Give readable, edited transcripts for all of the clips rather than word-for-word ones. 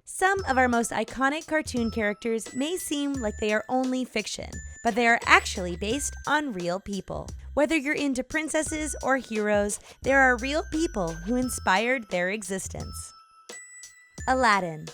Some of our most iconic cartoon characters may seem like they are only fiction, but they are actually based on real people. Whether you're into princesses or heroes, there are real people who inspired their existence. Aladdin.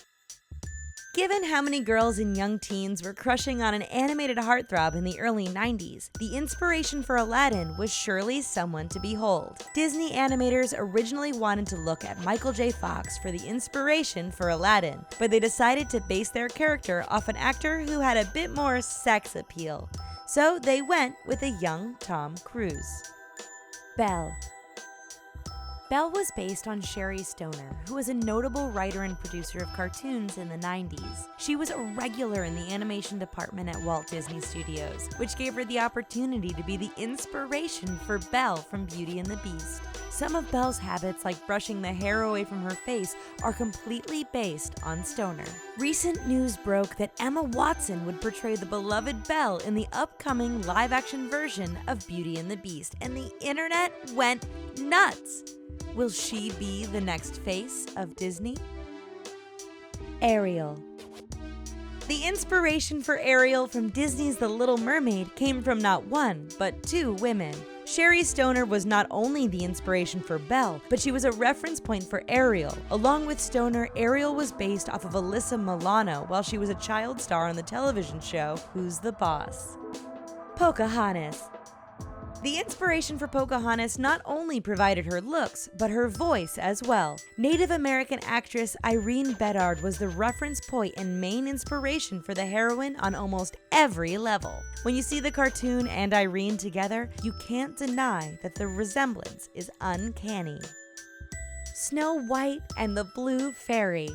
Given how many girls and young teens were crushing on an animated heartthrob in the early 90s, the inspiration for Aladdin was surely someone to behold. Disney animators originally wanted to look at Michael J. Fox for the inspiration for Aladdin, but they decided to base their character off an actor who had a bit more sex appeal. So they went with a young Tom Cruise. Belle. Belle was based on Sherry Stoner, who was a notable writer and producer of cartoons in the 90s. She was a regular in the animation department at Walt Disney Studios, which gave her the opportunity to be the inspiration for Belle from Beauty and the Beast. Some of Belle's habits, like brushing the hair away from her face, are completely based on Stoner. Recent news broke that Emma Watson would portray the beloved Belle in the upcoming live-action version of Beauty and the Beast, and the internet went nuts. Will she be the next face of Disney? Ariel. The inspiration for Ariel from Disney's The Little Mermaid came from not one, but two women. Sherry Stoner was not only the inspiration for Belle, but she was a reference point for Ariel. Along with Stoner, Ariel was based off of Alyssa Milano while she was a child star on the television show Who's the Boss? Pocahontas. The inspiration for Pocahontas not only provided her looks, but her voice as well. Native American actress Irene Bedard was the reference point and main inspiration for the heroine on almost every level. When you see the cartoon and Irene together, you can't deny that the resemblance is uncanny. Snow White and the Blue Fairy.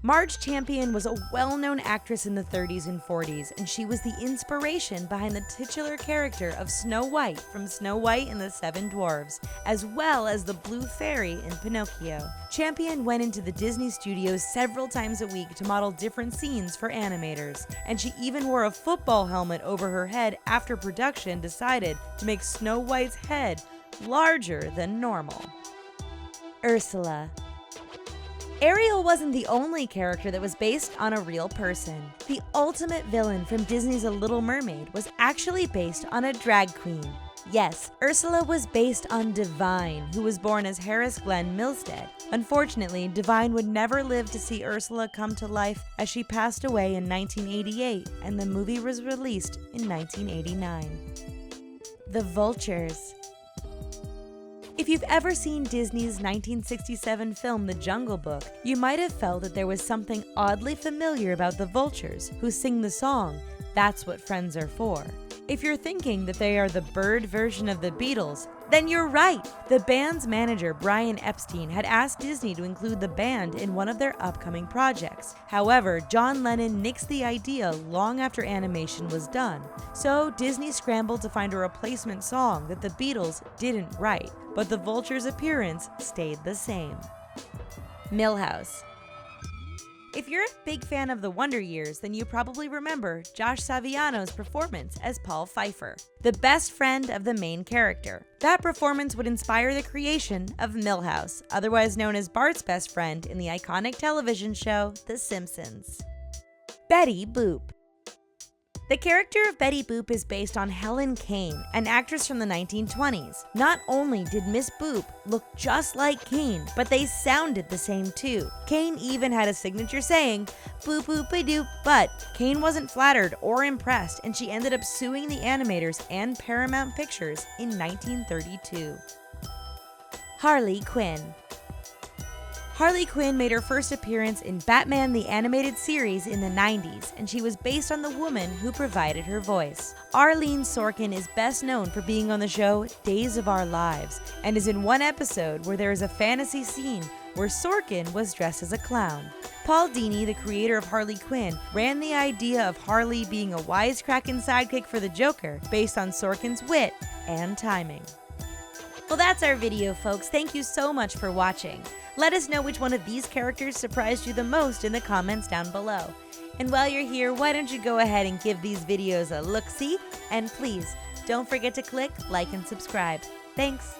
Marge Champion was a well-known actress in the 30s and 40s, and she was the inspiration behind the titular character of Snow White from Snow White and the Seven Dwarfs, as well as the Blue Fairy in Pinocchio. Champion went into the Disney studios several times a week to model different scenes for animators, and she even wore a football helmet over her head after production decided to make Snow White's head larger than normal. Ursula. Ariel wasn't the only character that was based on a real person. The ultimate villain from Disney's A Little Mermaid was actually based on a drag queen. Yes, Ursula was based on Divine, who was born as Harris Glenn Milstead. Unfortunately, Divine would never live to see Ursula come to life as she passed away in 1988, and the movie was released in 1989. The Vultures. If you've ever seen Disney's 1967 film The Jungle Book, you might have felt that there was something oddly familiar about the Vultures, who sing the song, "That's What Friends Are For." If you're thinking that they are the bird version of the Beatles, then you're right! The band's manager, Brian Epstein, had asked Disney to include the band in one of their upcoming projects. However, John Lennon nixed the idea long after animation was done. So Disney scrambled to find a replacement song that the Beatles didn't write, but the Vultures' appearance stayed the same. Milhouse. If you're a big fan of the Wonder Years, then you probably remember Josh Saviano's performance as Paul Pfeiffer, the best friend of the main character. That performance would inspire the creation of Milhouse, otherwise known as Bart's best friend in the iconic television show The Simpsons. Betty Boop. The character of Betty Boop is based on Helen Kane, an actress from the 1920s. Not only did Miss Boop look just like Kane, but they sounded the same too. Kane even had a signature saying, "boop boop a doop," but Kane wasn't flattered or impressed, and she ended up suing the animators and Paramount Pictures in 1932. Harley Quinn. Harley Quinn made her first appearance in Batman the Animated Series in the 90s, and she was based on the woman who provided her voice. Arlene Sorkin is best known for being on the show Days of Our Lives, and is in one episode where there is a fantasy scene where Sorkin was dressed as a clown. Paul Dini, the creator of Harley Quinn, ran the idea of Harley being a wisecracking sidekick for the Joker based on Sorkin's wit and timing. Well, that's our video, folks. Thank you so much for watching. Let us know which one of these characters surprised you the most in the comments down below. And while you're here, why don't you go ahead and give these videos a look-see? And please, don't forget to click like and subscribe. Thanks!